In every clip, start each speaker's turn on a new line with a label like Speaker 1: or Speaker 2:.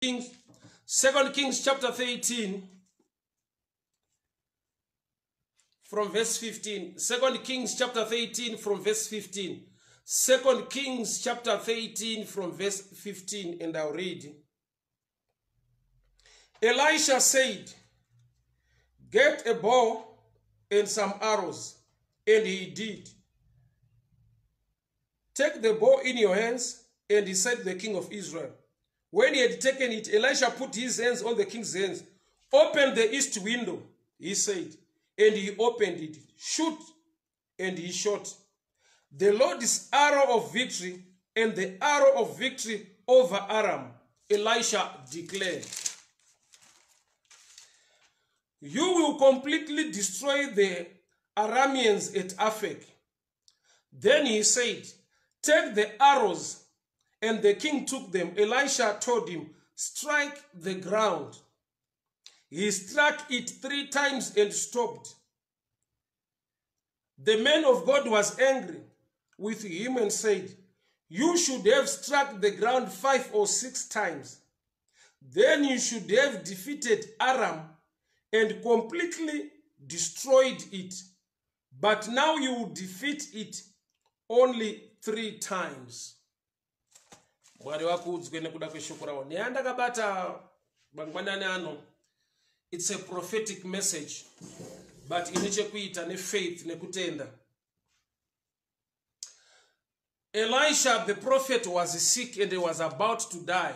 Speaker 1: 2 Kings chapter 13 from verse 15. 2 Kings chapter 13 from verse 15. 2 Kings chapter 13 from verse 15, and I'll read. Elisha said, "Get a bow and some arrows," and he did. "Take the bow in your hands," and he said to the king of Israel. When he had taken it, Elisha put his hands on the king's hands. "Open the east window," he said, and he opened it. "Shoot," and he shot. "The Lord's arrow of victory and the arrow of victory over Aram," Elisha declared. "You will completely destroy the Arameans at Aphek." Then he said, "Take the arrows," and the king took them. Elisha told him, "Strike the ground." He struck it 3 times and stopped. The man of God was angry with him and said, "You should have struck the ground 5 or 6 times. Then you should have defeated Aram and completely destroyed it. But now you will defeat it only 3 times. It's a prophetic message, but inichekuita ne faith ne kutenda. Elisha the prophet was sick and he was about to die.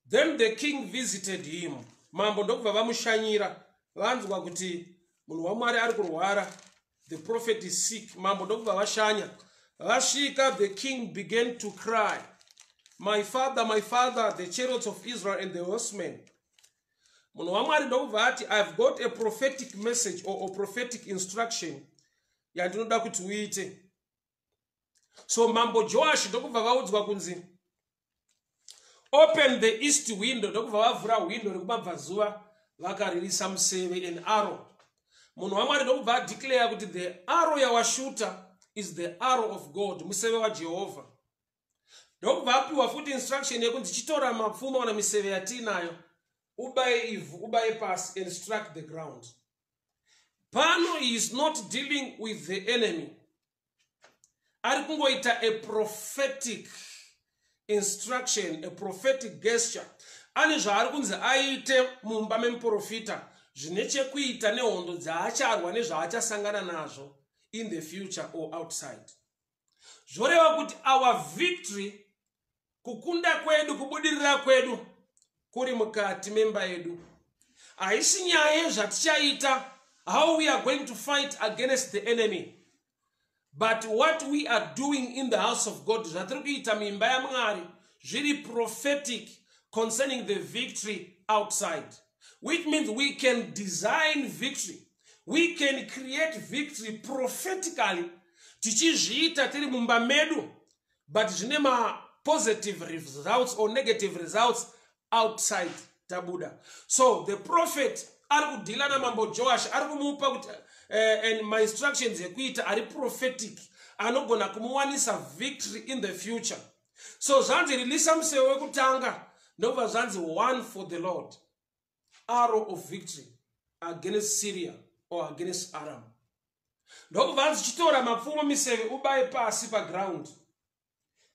Speaker 1: Then the king visited him. Mambo ndokubva vamushanyira vanzwa kuti munhu waMwari ari kurwara. The prophet is sick. Mambo ndokubva vashanya. Vashika, the king began to cry, my father, the chariots of Israel and the horsemen." Munhu waMwari ndokubva ati, "I've got a prophetic message or a prophetic instruction yandinoda kuti uite." So Mambo Joash ndokubva vaudzwa kunzi, "Open the east window," ndokubva vavhura window rekubabvazuva vakaririsa museve and arrow. Munhu waMwari ndokubva declare kuti the arrow yawashuta is the arrow of God, museve waJehovha. Ndokubva apiwa futi instruction yekunzi chitora mapfumo kana miseve yatinayo ubaye ivhu, ubaye pasi, and struck the ground. Pano he is not dealing with the enemy. Ari kungoita a prophetic instruction, a prophetic gesture. Ani zvaari kunzi aite mumba memuprofita zvine chekuita nehondo dzaacharwa nezvaachasangana nazvo in the future or outside. Zvoreva kuti our victory, kukunda kwedu, kubudirira kwedu, kuri mukati memba yedu. Haisi nyaya zvatichaita, how we are going to fight against the enemy, but what we are doing in the house of God, zvatiri kuita mimba yaMwari, zviri prophetic concerning the victory outside. Which means we can design victory. We can create victory prophetically. Tichizviita tiri mumba medu, but zvine ma positive results or negative results outside tabuda. So the prophet ari kudila na Mambo Joash, ari kumupa kuti and my instructions yekuita ari prophetic, anogona kumuwanisa victory in the future. So zvanzi rilisa museve wekutanga ndobva zvanzi one for the Lord, arrow of victory against Syria or against Aram. Ndobva zvanzi chitora mapfumo miseve ubaye pasi pa ground.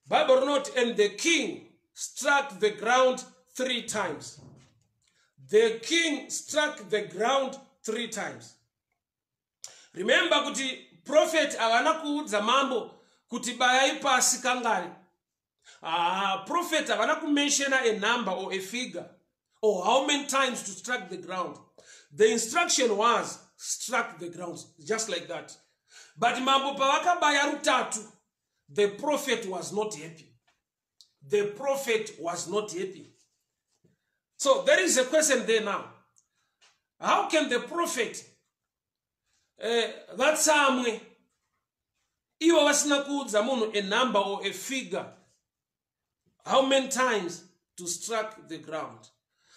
Speaker 1: Bible note, and the king struck the ground 3 times. The king struck the ground 3 times. Remember kuti prophet avana kuudza mambo kuti bayai pasi kangari. Prophet avana kumention a number or a figure or how many times to strike the ground. The instruction was struck the ground, just like that. But mambo pavakabaya rutatu, the prophet was not happy. The prophet was not happy. So there is a question there now. How can the prophet that samwe iwo vasina kuudza munhu a number or a figure how many times to strike the ground?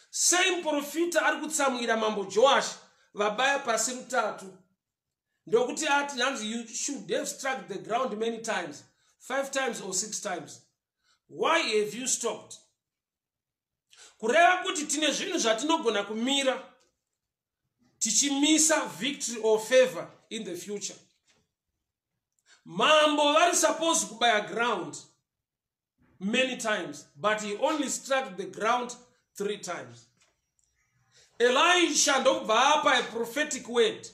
Speaker 1: Same prophet ari kutsamwira Mambo Joash vabaya pasi rutatu. Ndokuti ati hanzi you should have struck the ground many times, 5 times or 6 times. Why have you stopped? kureva kuti tine zvinhu zvatinogona kumira tichimisa victory or favor in the future. Mambo vari supposed to buy a ground many times, but he only struck the ground 3 times. Elisha ndobva apa a prophetic word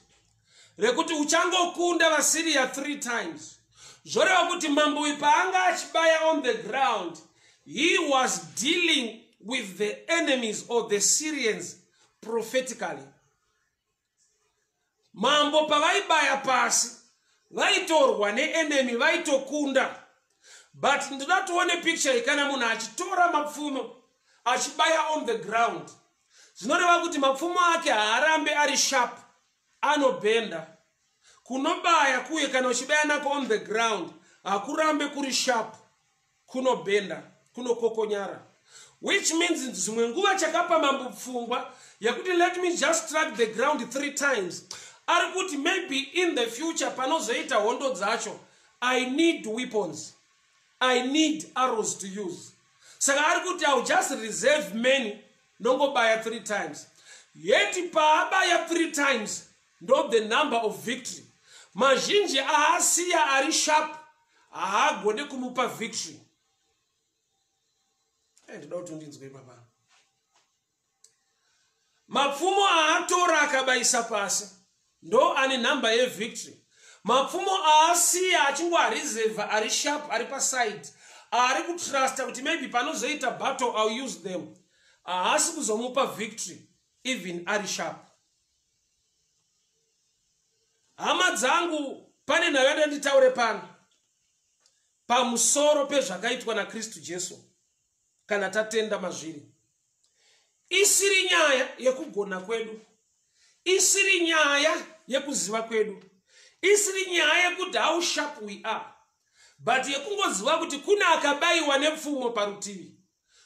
Speaker 1: rekuti uchangokunda vaSyria 3 times. Zvoreva kuti mambo paanga achibaya on the ground, he was dealing with the enemies of the Syrians prophetically. Mambo pavaibaya pasi vaitorwa neenemy vaitokunda, but ndoda tuone picture ikana munhu achitora mapfumo achibaya on the ground. Zvinoreva kuti mapfumo ake haarambe ari sharp, anobenda. Kunobaya kuye kana uchibaya nako on the ground hakurambe kuri sharp, kunobenda, kunokokonyara. Which means dzimwe nguva chakapa mambo pfungwa yakuti let me just strike the ground 3 times. Ari kuti maybe in the future panozoita hondo dzacho I need weapons, I need arrows to use. Saka ari kuti I'll just reserve many, ndongobaya 3 times. Yet paabaya 3 times ndo the number of victory. Mazhinji aasiya ari sharp haagone kumupa victory. Ndinoda kuti ndinzwe baba. Mapfumo aatora akabayisa pasi ndo ane number ye victory. Mapfumo aasiya achingwareserve ari sharp ari paside, ari kutrusta kuti maybe panozoita battle I'll use them, haasi kuzomupa victory even ari sharp. Hama dzangu pane nayo nditaure pano pamusoro pezvakaitwa naKristu Jesu kana tatenda mazviri. Isiri nyaya yekugona kwedu, isiri nyaya yekuziva kwedu, isiri nyaya yekuti how sharp we are, but yekungoziva kuti kuna akabayiwa nepfumo parutivi,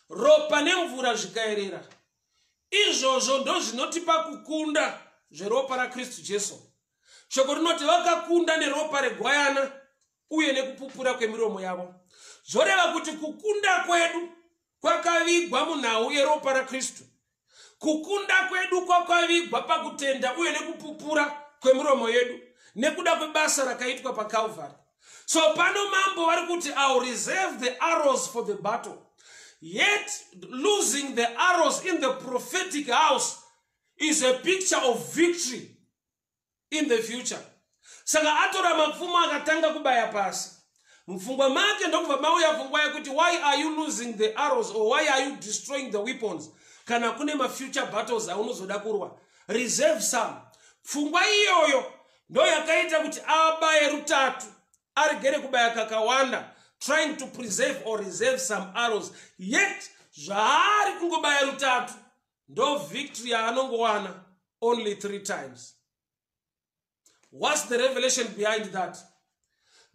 Speaker 1: ropa nemvura zvikaerera. Izvozvo ndo zvinotipa kukunda zveropa raKristu Jesu. Shoko rinoti vakakunda neropa regwayana uye nekupupura kwemiromo yavo. Zvoreva kuti kukunda kwedu kwakavigwa munhau yeropa raKristu. Kukunda kwedu kwakavigwa pakutenda uye nekupupura kwemiromo yedu nekuda kwebasa rakaitwa paCalvary. So pano mambo vari kuti I'll reserve the arrows for the battle. Yet losing the arrows in the prophetic house is a picture of victory in the future. Saka atora mapfumo akatanga kubaya pasi. Mfungwa make ndokubva mauya pfungwa yakuti why are you losing the arrows or why are you destroying the weapons? Kana kune ma future battles aunozoda kurwa, reserve some. Pfungwa iyoyo ndo yakaita kuti abaye rutatu arigere kubaya kakawanda, trying to preserve or reserve some arrows. Yet zvaari kungobaya rutatu ndo victory yaanongowana only 3 times. What's the revelation behind that?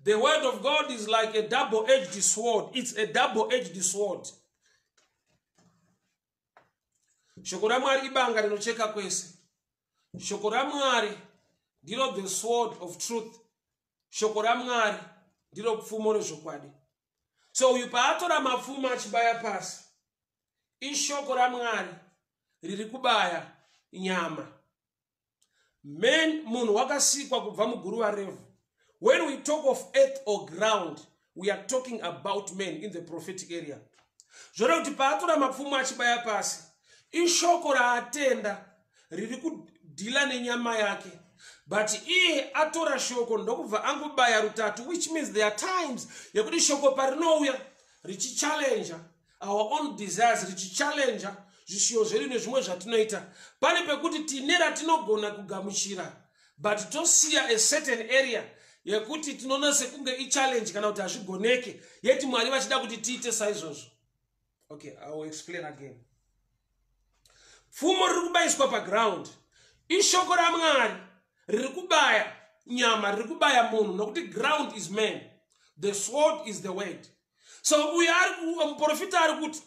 Speaker 1: The word of God is like a double-edged sword. It's a double-edged sword. Shoko ra Mwari ibanga rinocheka kwese. Shoko ra Mwari ndiro the sword of truth. Shoko ra Mwari ndiro pfumo rezvokwadi. So uyu paatora mapfumo achibaya pasi, ishoko ra Mwari riri kubaya nyama. Men munhu wakasikwa kubva muguruva revhu. When we talk of earth or ground, we are talking about men in the prophetic area. Zvoreva kuti paatora mapfumo achibaya pasi, ishoko raatenda riri kudhila nenyama yake. But iye atora shoko ndokubva angobaya rutatu, which means there are times yekuti shoko parinouya richichallenge our own desires, richichallenge zvishiyo zvedu nezvimwe zvatinoita. Pane pekuti tine ratinogona kugamuchira, but tosiya a certain area yekuti tinoona sekunge ichallenge kana kuti hazvigoneke, yeti Mwari vachida kuti tiite saizvozvo. Okay, I will explain again. Pfumo riri kubayiswa paground. Ishoko raMwari riri kubaya nyama, riri kubaya munhu, nokuti ground is man, the sword is the word. So uyu muprofita ari kuti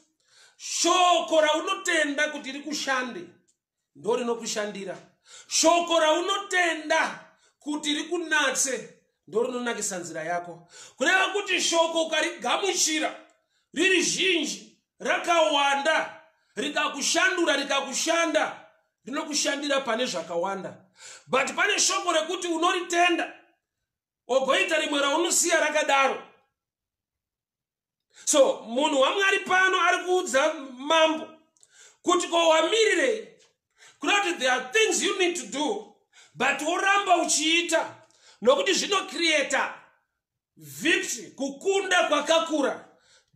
Speaker 1: shoko raunotenda kuti rikushande ndo rinokushandira. Shoko raunotenda kuti rikunatse ndo rinonakisa nzira yako. Kureva kuti shoko ukarigamuchira riri zhinji rakawanda rikakushandura rikakushanda rinokushandira pane zvakawanda, but pane shoko rekuti unoritenda ogoita rimwe raunosiya rakadaro. So munhu waMwari pano ari kuudza mambo kuti ko wamirire, kuti there are things you need to do, but woramba uchiita nokuti zvino create victory, kukunda kwakakura.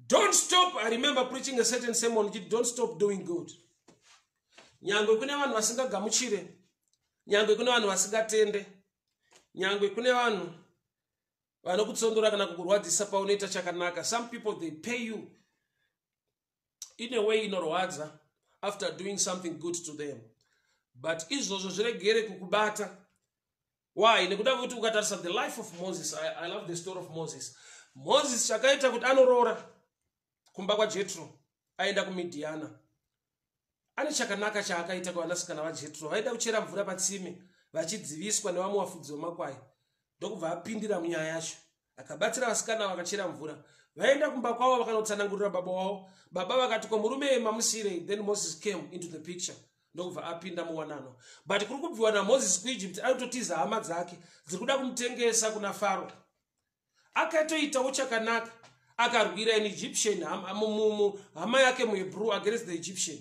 Speaker 1: Don't stop. I remember preaching a certain sermon, don't stop doing good. Nyangwe kune vanhu vasingagamuchire, nyangwe kune vanhu vasingatende, nyangwe kune vanhu vanokutsondora kana kukurwadzisa paunoita chakanaka. Some people, they pay you in a way inorwadza after doing something good to them, but izvozvo zviregere kukubata. Why? Nekuda kuti ukatarisa the life of Moses, I love the story of Moses. Moses chakaita kuti anorora kumba kwa Jethro aenda kuMidhiana. Ane chakanaka chaakaita kuvanasikana vaJethro, vaida kuchera mvura patsime vachidziviswa nevamwe vafudzi vemakwai. Ndokubva apindira munyaya yacho, akabatsira vasikana vakachera mvura. Vaenda kumba kwavo vakanotsanangurira baba wavo. Baba vakati ko murume mamusire. Then Moses came into the picture. Ndokubva apinda muwanano. But kuri kubviwa naMoses kuEgypt aitotiza hama dzake dziri kuda kumutengesa kuna Faro. Akatoitawo chakanaka, akarwira an Egyptian, hama yake muHebrew against the Egyptian.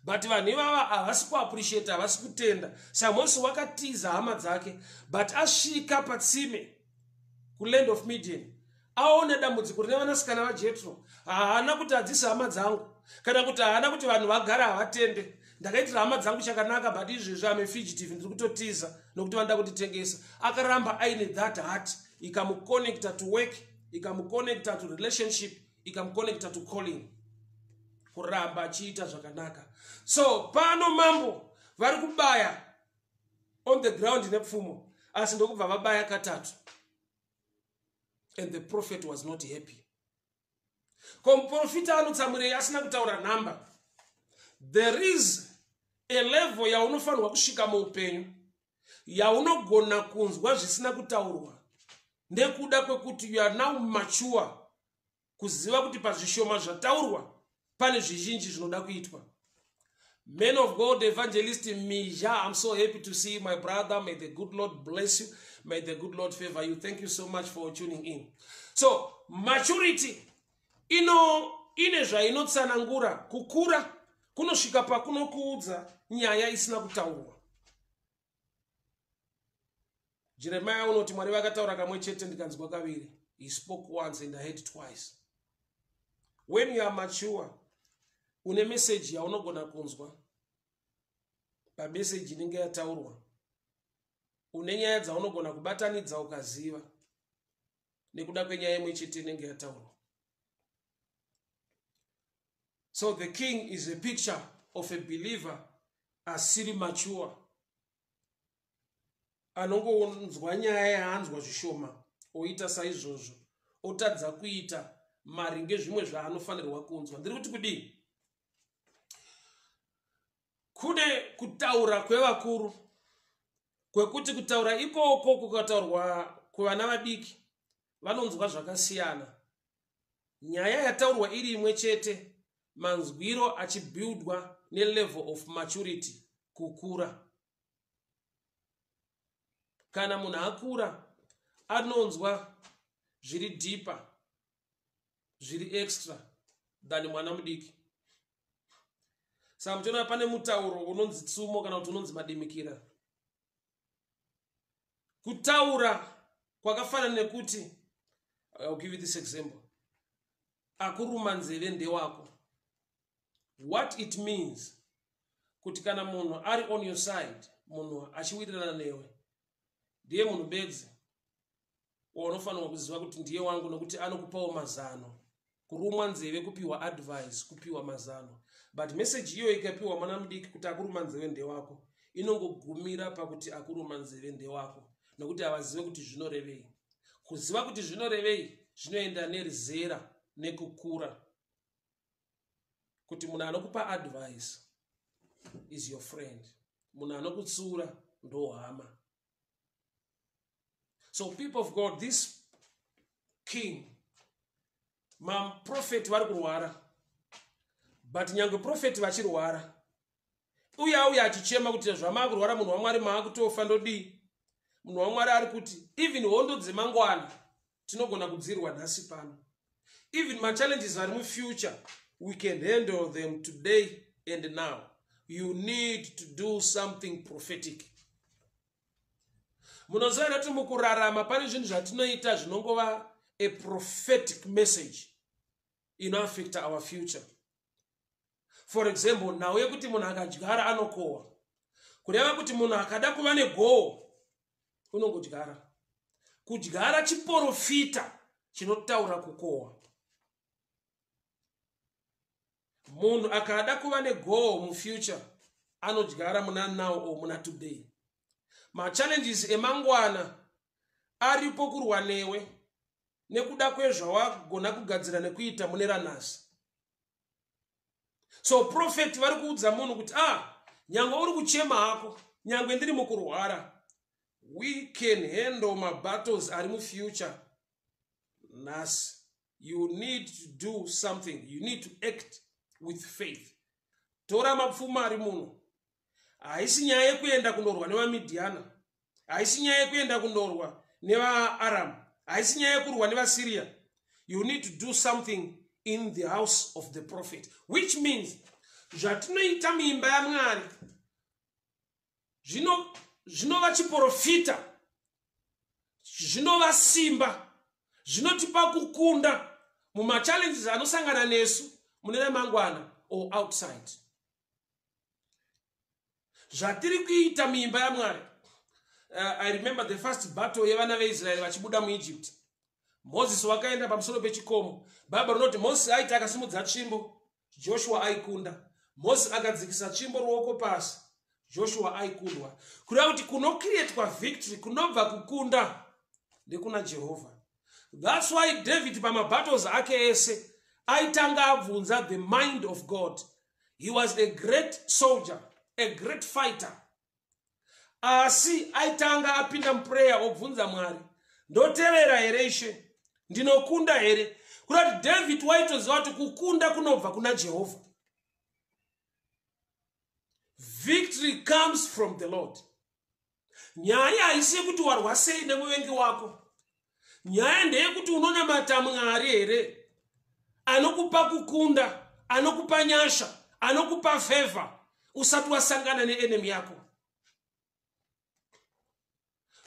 Speaker 1: But vanhu ivava havasi kuappreciate, havasi kutenda. Saka Moses wakatiza hama dzake, but asvika patsime kuland of Midian, aone dambudziko rine vanasikana vaJethro. Haana kuti adzise hama dzangu, kana kuti haana kuti vanhu vagara havatende. Ndakaitira hama dzangu chakanaka, but izvezvi ame fugitive, ndiri kutotiza nokuti vanoda kutitengesa. Akaramba aine that heart, ikamuconnecta to work, ikamuconnecta to relationship, ikamuconnecta to calling. Kuramba achiita zvakanaka. So pano mambo vari kubaya on the ground nepfumo, asi ndokubva vabaya katatu. And the prophet was not happy. Komprofita anotsamwirei asina kutaura nhamba. There is a level yaunofanirwa kusvika muupenyu yaunogona kunzwa zvisina kutaurwa, ndekuda kwekuti you are now mature kuziva kuti pazvishoma zvataurwa pane zvizhinji zvinoda kuitwa. Men of God, Evangelist Mija, I'm so happy to see you, my brother. May the good Lord bless you. May the good Lord favor you. Thank you so much for tuning in. So maturity ine zvainotsanangura. Kukura kunosvika pakunokuudza nyaya isina kutaurwa. Jeremiah unoti Mwari vakataura kamwe chete ndikanzwa kaviri. He spoke once and I heard twice. When you are mature, une message yaunogona kunzwa, pa message inenge yataurwa, une nyaya dzaunogona kubatanidza ukaziva nekuda kwenyaya imwe chete inenge yataurwa. So the king is a picture of a believer asiri mature, anongonzwa nyaya yaanzwa zvishoma oita saizvozvo, otadza kuita maringe zvimwe zvaanofanirwa kunzwa. Ndiri kuti kudii? Kune kutaura kwevakuru, kwekuti kutaura ikoko kukataurwa kuvana vadiki vanonzwa zvakasiyana. Nyaya yataurwa iri imwe chete, manzwiro achibuildwa nelevel of maturity, kukura. Kana munhu akura anonzwa zviri deeper, zviri extra than mwana mudiki. Saka muchiona pane mutauro unonzi tsumo kana kuti unonzi madimikira. Kutaura kwakafanana nekuti, I'll give you this example. Akuruma nzeve ndewako. What it means, kuti kana munhu ari on your side, munhu achiwirirana newe, ndiye munhu bedzi waunofanirwa kuziva kuti ndiye wangu, nokuti anokupawo mazano. Kurumwa nzeve kupiwa advice, kupiwa mazano. But message iyo ikapiwa mwana mudiki kuti akuruma nzeve ndewako, inongogumira pakuti akuruma nzeve ndewako, nokuti avazive kuti zvinorevei. Kuziva kuti zvinorevei zvinoenda nerizera nekukura. Kuti munhu anokupa advice is your friend, munhu anokutsura ndo hama. So people of God, this king, prophet vari kurwara, but nyange prophet vachirwara uya achichema kuti zvamakurwara munhu waMwari maakutofa ndodii. Munhu waMwari ari kuti even hondo dzemangwana tinogona kudzirwa nhasi pano. Even my challenges are in future, we can handle them today and now. You need to do something prophetic. Munoziva kuti mukurarama pane zvinhu zvatinoita zvinongova a prophetic message affect our future. For example, now yekuti munhu akadyara anokohwa. Kureva kuti munhu akada kuva negoal unongodyara. Kudyara chiprofita chinotaura kukohwa. Munhu akada kuva negoal mu future anodyara muna now or muna today. Ma challenges emangwana aripo kurwa newe nekuda kwezvawagona kugadzira nekuita mune ranhasi. So prophet vari kuudza munhu kuti nyangwe uri kuchema hako, nyangwe ndiri mukurwara, we can handle my battles ari mu future nhasi. You need to do something. You need to act with faith. Tora mapfuma ari muno. Haisi nyaya yekuenda kundorwa nevamidiana. Haisi nyaya yekuenda kundorwa nevaAram. Haisi nyaya yekurwa nevaSyria. You need to do something in the house of the prophet. Which means, zvatinoita muimba yaMwari zvinova chiprofita, zvinova simba, zvinotipa kukunda muma challenges anosangana nesu mune ramangwana or outside. Zvatiri kuita muimba yaMwari. I remember the first battle yevana veIsrael vachibuda muEgypt. Moses wakaenda pamusoro pechikomo. Baba rinoti Moses aita akasimudza tsvimbo, Joshua aikunda. Moses akadzikisa tsvimbo ruoko pasi, Joshua aikundwa. Kureva kuti kunocreatwa victory kunobva kukunda ndekuna Jehovah. That's why David pamabattles ake ese aitanga abvunza the mind of God. He was a great soldier, a great fighter. Asi aitanga apinda muprayer obvunza Mwari, ndotevera here Ishe, ndinokunda here. Kurati David waitoziva kuti kukunda kunobva kuna Jehovah. Victory comes from the Lord. Nyaya haisi yekuti warwa sei nemuvengi wako. Nyaya ndeyekuti unonamata Mwari here, anokupa kukunda, anokupa nyasha, anokupa favor usati wasangana neenemy yako.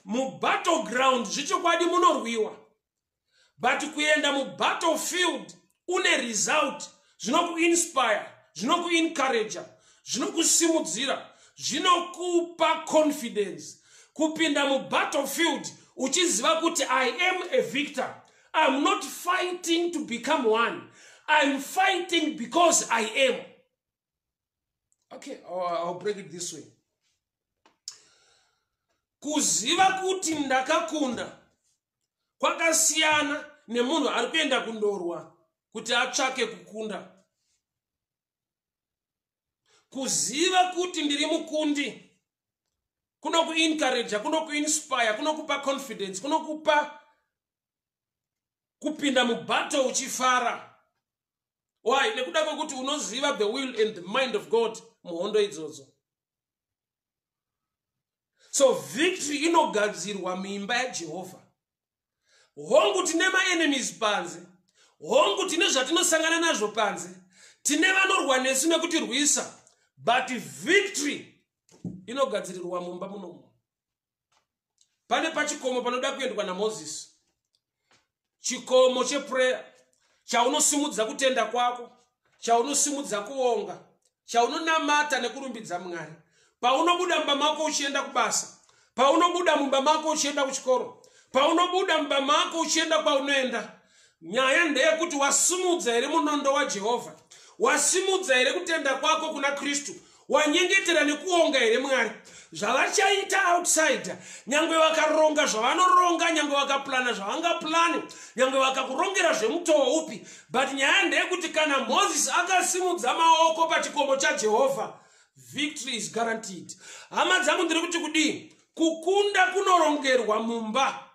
Speaker 1: Mu battleground zvichokwadi munorwiwa, but kuenda mu battlefield une result zvinokuinspire, zvinokuencourage, zvinokusimudzira, zvinokupa confidence. Kupinda mu battlefield uchiziva kuti I am a victor. I'm not fighting to become one. I'm fighting because I am. Okay, I'll break it this way. Kuziva kuti ndakakunda kwakasiyana nemunhu ari kuenda kundorwa kuti atsvake kukunda. Kuziva kuti ndiri mukundi kunokuencourage, kunokuinspire, kunokupa confidence, kunokupa kupinda mu battle uchifara. Why? Nekuda kwekuti unoziva the will and the mind of God muhondo idzodzo. So victory inogadzirwa muimba yaJehovah. Hongu tine enemies panze, hongu tine zvatinosangana nazvo panze, tine vanorwa nesu nekutirwisa, but victory inogadzirirwa mumba munomu. Pane pachikomo panoda kuendwa naMoses. Chikomo cheprayer, chaunosimudza kutenda kwako, chaunosimudza kuonga, chaunonamata nekurumbidza Mwari. Paunobuda mumba mako uchienda kubasa, paunobuda mumba mako uchienda kuchikoro, paunobuda mumba mako uchienda kwaunoenda, nyaya ndeyekuti wasimudza here munondo waJehovah, wasimudza here kutenda kwako kuna Kristu, wanyengetera nekuonga here Mwari. Zvavachaita outside, nyangwe vakaronga zvavanoronga, nyangwe vakaplana zvavangaplani, nyangwe vakakurongera zvemutoo upi, but nyaya ndeyekuti kana Moses akasimudza maoko pachikomo chaJehovah, victory is guaranteed. Hama dzangu ndiri kuti kudii? Kukunda kunorongerwa mumba.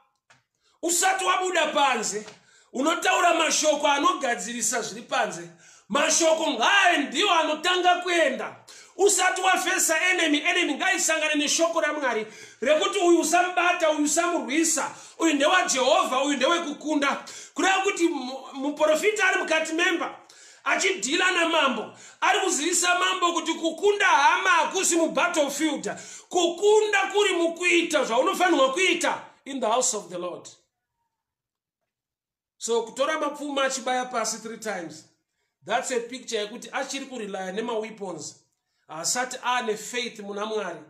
Speaker 1: Usati wabuda panze, unotaura mashoko anogadzirisa zviri panze. mashoko ngaye ndiwo anotanga kuenda. Usati wafesa enemy ngaisangane neshoko raMwari rekuti uyu usambata, uyu usamurwisa, uyu ndewa Jehovha, uyu ndewe kukunda. Kureva kuti muprofita ari mukati memba achidhila namambo, ari kuzivisa mambo kuti kukunda hama hakusi mubattlefield, kukunda kuri mukuita zvaunofanirwa kuita in the house of the Lord. So kutora mapfuma achibaya pasi 3 times, that's a picture yekuti achiri kurelaya nema-weapons, asati ane faith muna Mwari.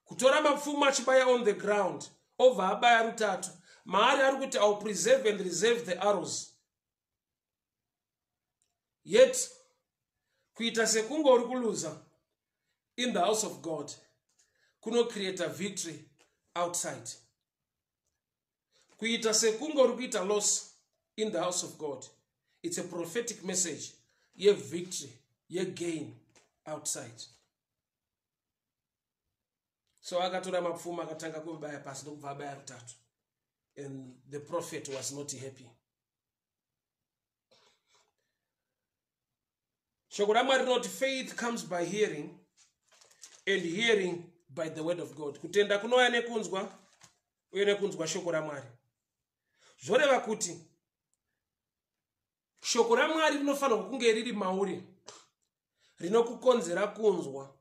Speaker 1: Kutora mapfuma achibaya on the ground, over abaya rutatu, maari ari kuti I'll preserve and reserve the arrows. Yet kuita sekunga uri kuluza in the house of God kuno create a victory outside. Kuita sekunga uri kuita loss in the house of God, it's a prophetic message, ye victory, ye gain outside. So akatora mapfuma akatanga kubaya pasi ndokubva abaya rutatu, and the prophet was not happy. Shoko raMwari rinoti faith comes by hearing, and hearing by the word of God. Kutenda kunouya nekunzwa, uye nekunzwa shoko raMwari. Zvoreva kuti shoko raMwari rinofanirwa kunge riri mauri, rinokukonzera kunzwa.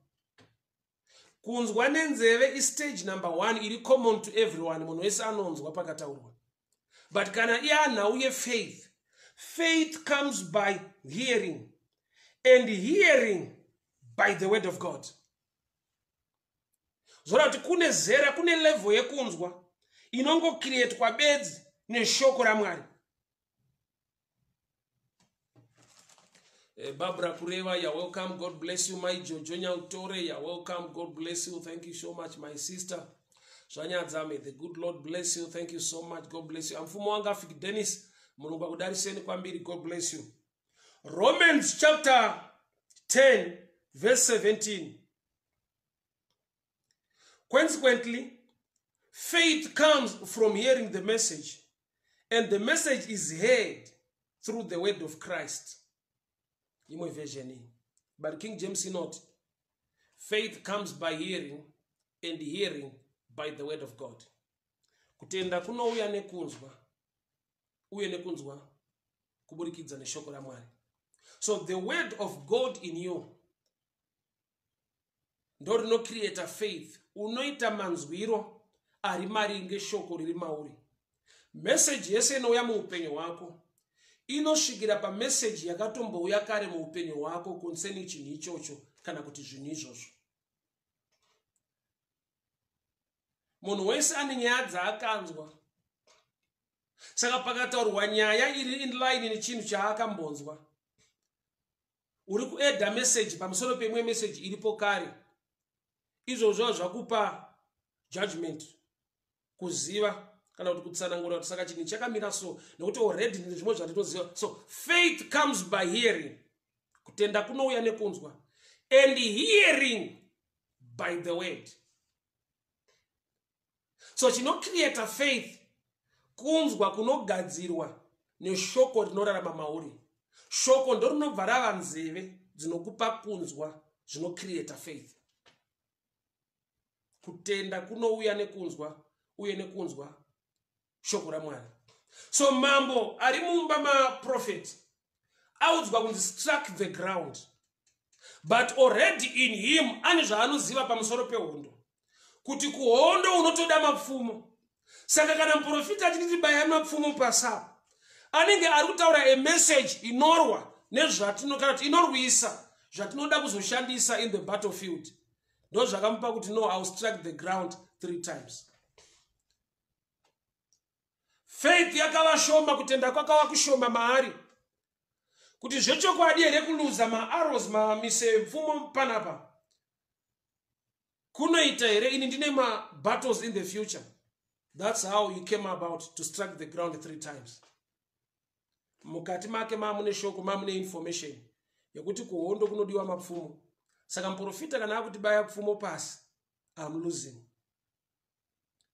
Speaker 1: Kunzwa nenzeve is stage number 1, iri common to everyone, munhu wese anonzwa pakataurwa. But kana iye anhauye faith, faith comes by hearing, and hearing by the word of God. Zora kuti kune zera, kune level yekunzwa inongo create kwa bedzi neshoko raMwari. Barbara Kureva, you're welcome. God bless you. My Jojo Nyautore, you're welcome. God bless you. Thank you so much, my sister. Shanya Zame, the good Lord bless you. Thank you so much. God bless you. Mfumo wanga Fik Dennis, Mungu kudariseni kwambiri. God bless you. Romans chapter 10, verse 17. Consequently, faith comes from hearing the message, and the message is heard through the word of Christ. But King James not. Faith comes by hearing, and hearing by the word of God. Kutenda kuno uya nekunzwa, kuburikidza neshoko raMwari. So the word of God in you ndo rino create a faith, unoita manzwiro ari maringe shoko riri mauri. Message yese inouya muupenyu wako inosvikira pa message yakatombouya kare muupenyu wako concerning chinhu ichocho kana kuti zvinhu izvozvo. Munhu wese ane nyaya dzaakanzwa, saka pakataurwa nyaya iri in line nechinhu chaakambonzwa, uri kuedha message pamusoro pemwe message iripo kare, izvozvo zvakupa judgment, kuziva kana kuti kutsanangura kuti saka chinhu chakamira so, nekuti already ndizvimwe zvatinoziva. So faith comes by hearing, kutenda kunouya nekunzwa, and hearing by the word. So chino create a faith, kunzwa kunogadzirwa neshoko rinorarama mauri. Shoko ndo rinobva rava nzeve dzinokupa kunzwa, zvino create a faith. Kutenda kunouya nekunzwa, uye nekunzwa shoko raMwari. So mambo ari mumba maprofeti audzwa kunzi struck the ground, but already in him ane zvaanoziva pamusoro pehondo, kuti kuhondo unotoda mapfumo. Saka kana muprofita achiti baya mapfumo pasapo, anenge ari kutaura a message inorwa nezvatinokana kuti inorwisa zvatinoda kuzoshandisa in the battlefield. Ndo zvakamupa kuti no, I will strike the ground 3 times. Faith yakava shoma, kutenda kwakava kushoma maari, kuti zvechokwadi here kuluza ma-arrows mamise mfumo panapa kunoita here ini ndine ma-battles in the future. That's how you came about to strike the ground 3 times. Mukati make mamune shoko, mamune information yekuti kuhondo kunodiwa mapfumo. Saka muprofita kana akuti baya pfumo pasi, I'm losing.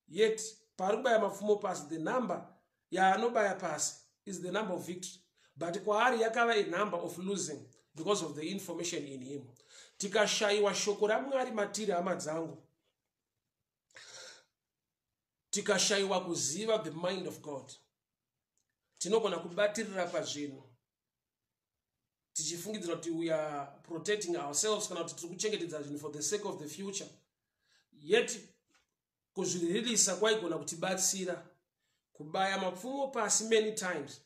Speaker 1: Yet parubaya mapfumo pasi, the number ya anobaya pasi is the number of victory. but kwaari yakava a number of losing because of the information in him. Tikashaiwa shoko raMwari matiri hama dzangu, tikashaiwa kuziva the mind of God, tinogona kubatirira pazvinhu tichifungidzira kuti we are protecting ourselves kana kuti tiri kuchengetedza zvinhu for the sake of the future, yet kuzviririsa kwaigona kutibatsira kubaya mapfumo pasi many times.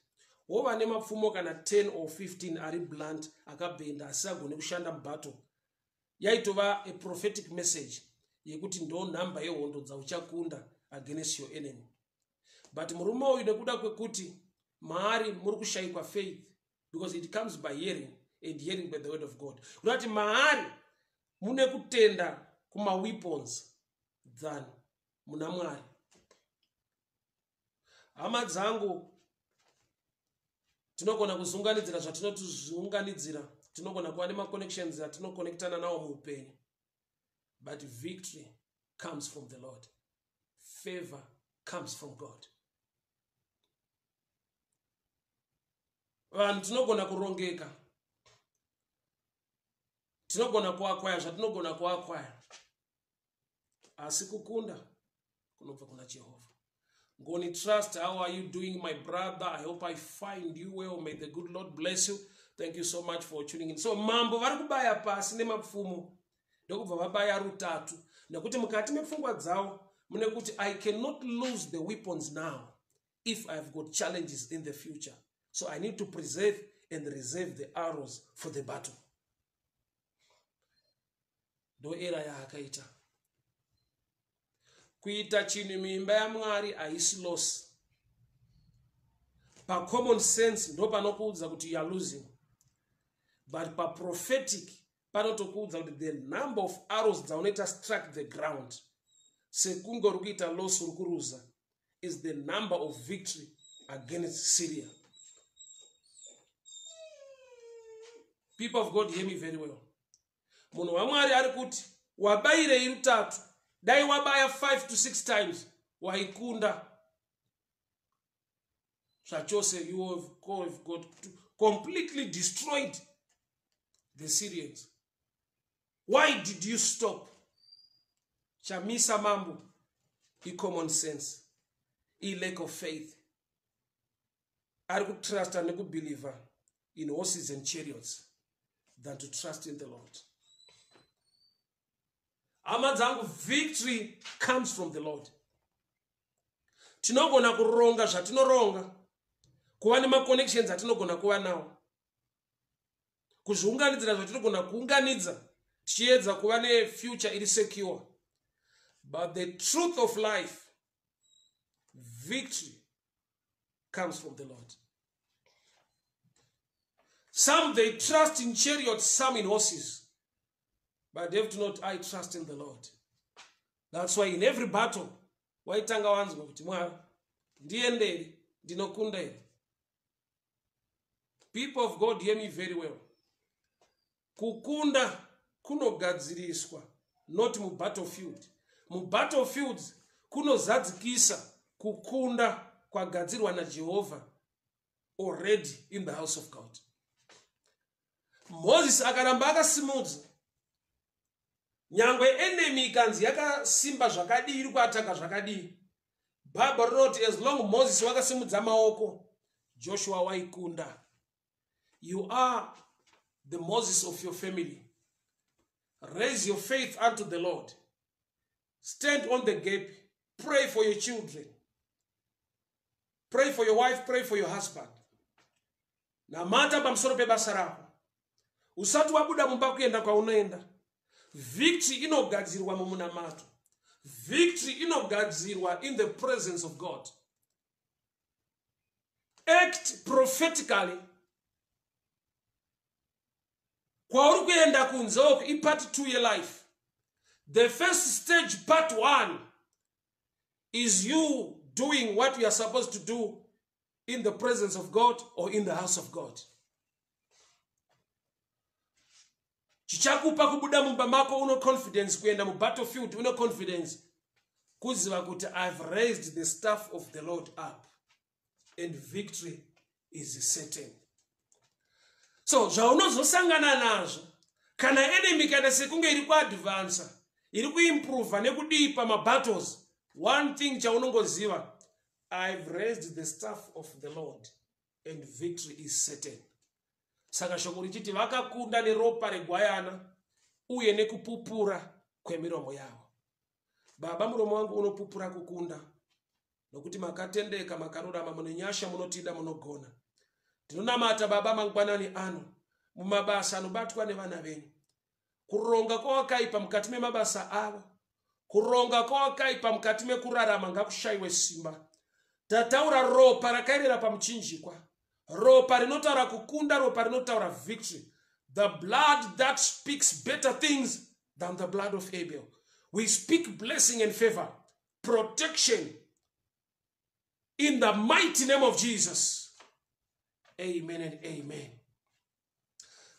Speaker 1: Wova nemapfumo kana 10 or 15 ari blunt akabhenda asagone kushanda mubattle, yaitova a prophetic message yekuti ndo nhamba yehondo dzauchakunda against your enemy. But murume uyu nekuda kwekuti maari muri kushayikwa faith, because it comes by hearing and hearing by the word of God, kuti maari mune kutenda kuma weapons than muna Mwari. Hama dzangu, tinogona kuzunganidzira zvatinotizunganidzira, tinogona kuva nema connections atinokonektana nawo muupenyu, but victory comes from the Lord. Favor comes from God. Vanhu tinogona kurongeka, tinogona kuakwaya zvatinogona kuakwaya, asi kukunda kunobva kuna Jehovah. Goni trust. How are you doing, my brother? I hope I find you well. May the good Lord bless you. Thank you so much for tuning in. So mambo vari kubaya pasi nemapfumo ndokubva vabaya rutatu, nekuti mukati mepfungwa dzavo mune kuti I cannot lose the weapons now if I have got challenges in the future, so I need to preserve and reserve the arrows for the battle. Do era yaakaita kuita chinhu muimba yaMwari haisi loss. Pa common sense ndo panokuudza kuti you are losing, but pa prophetic panotokuudza kuti the number of arrows dzaunoita struck the ground sekunge uri kuita loss uri kuruza is the number of victory against Syria. People of God, hear me very well. Munhu waMwari ari kuti wabayirei rutatu, dai wabaya 5 to 6 times waikunda zvachose, you have got completely destroyed the Syrians. Why did you stop? Chamisa mambo, common sense, lack of faith. Ari kutrust and ku believer in horses and chariots than to trust in the Lord. Amadzangu, victory comes from the Lord. Tinogona kuronga zvatinoronga, kuva nema connections atinogona kuva nawo, kuzviunganidzira zvatinogona kuunganidza tichiedza kuva ne future iri secure, but the truth of life, victory comes from the Lord. Some they trust in chariots, some in horses. But they have to not, I trust in the Lord. That's why in every battle, waitanga wanzwa kuti Mwari ndienderi ndinokunda ere. People of God, hear me very well. Kukunda kunogadziriswa, not mu battlefield. Mu battlefields kunozadzikisa kukunda kwagadzirwa na Jehovah already in the house of God. Moses akaramba akasimudza, nyangwe enemy ikanzi yakasimba zvakadii, iri kuataka zvakadii, Bible wrote as long Moses wakasimudza maoko, Joshua waikunda. You are the Moses of your family. Raise your faith unto the Lord. Stand on the gap. Pray for your children. Pray for your wife. Pray for your husband. Namata pamusoro pebasa rako. Usati wabuda mumba kuenda kwa unoenda. Victory inogadzirwa mumunamato. Victory inogadzirwa in the presence of God. Act prophetically. Kwa uri kuenda kunze i part 2 your life. The first stage, part 1, is you doing what you are supposed to do in the presence of God or in the house of God. Chichakupa kubuda mumba mako uno confidence, kuenda mu battlefield uno confidence, kuziva kuti I've raised the staff of the Lord up and victory is certain. So zvaunozosangana nazvo kana enemy kana sekunge iri kuadvansa iri kuimprove nekudii pamabattles, one thing chaunongoziva, I've raised the staff of the Lord and victory is certain. Saka shoko richiti vakakunda neropa regwayana uye nekupupura kwemiromo yavo. Baba, muromo wangu unopupura kukunda nokuti makatendeka makarurama munonyasha munotida munogona. Tinonamata Baba mangwanani ano mumabasa anobatwa nevana venyu. Kuronga kwawakaipa mukati memabasa avo, kuronga kwawakaipa mukati mekurarama ngakushayiwe simba. Tataura ropa rakairira pamuchinjikwa, ropa rinotaura kukunda, ropa rinotaura victory, the blood that speaks better things than the blood of Abel. We speak blessing and favor, protection in the mighty name of Jesus. Amen and amen.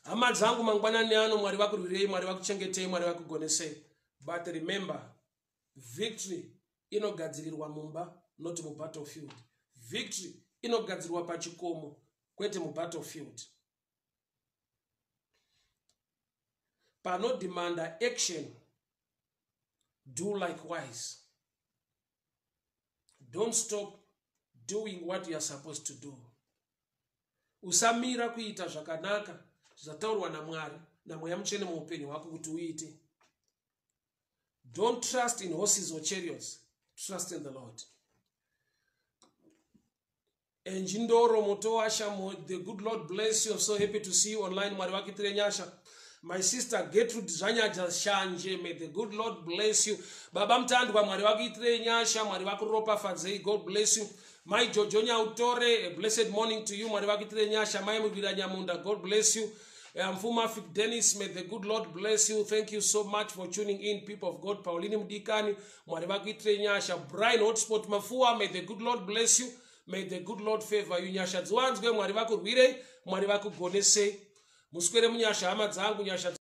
Speaker 1: Amadzangu mangwanani ano Mwari vakurwirei, Mwari vakuchengetei, Mwari vakugonesei. But remember, victory inogadzirirwa mumba, not mu battlefield. Victory inogadzirirwa pachikomo, kwete mu battlefield. Pano demanda action, do likewise. Don't stop doing what you are supposed to do. Usamira kuita zvakanaka zvataurwa naMwari namweya mutsvene muupenyu hwako kuti uite. Don't trust in horses or chariots, trust in the Lord. Enjindoro moto asha, the good Lord bless you. I'm so happy to see you online. Mwari vakitire nyasha. My sister Gertrude Zanyaja Shanje, may the good Lord bless you. Baba mtandwa Mwari vakitire nyasha, Mwari vakuropa fadzei, God bless you. My Jojonya Utore, a blessed morning to you. Mwari vakitire nyasha, my Muvira Nyamunda, God bless you. Mfuma Fik Dennis, may the good Lord bless you. Thank you so much for tuning in, people of God. Pauline Mdikani, Mwari vakitire nyasha. Brian Hotspot Mafua, may the good Lord bless you. May the good Lord favor you. Nyasha dzwanzwe Mwari vakurwirei, Mwari vakugonesei. Muswere munyasha hama dzangu nyasha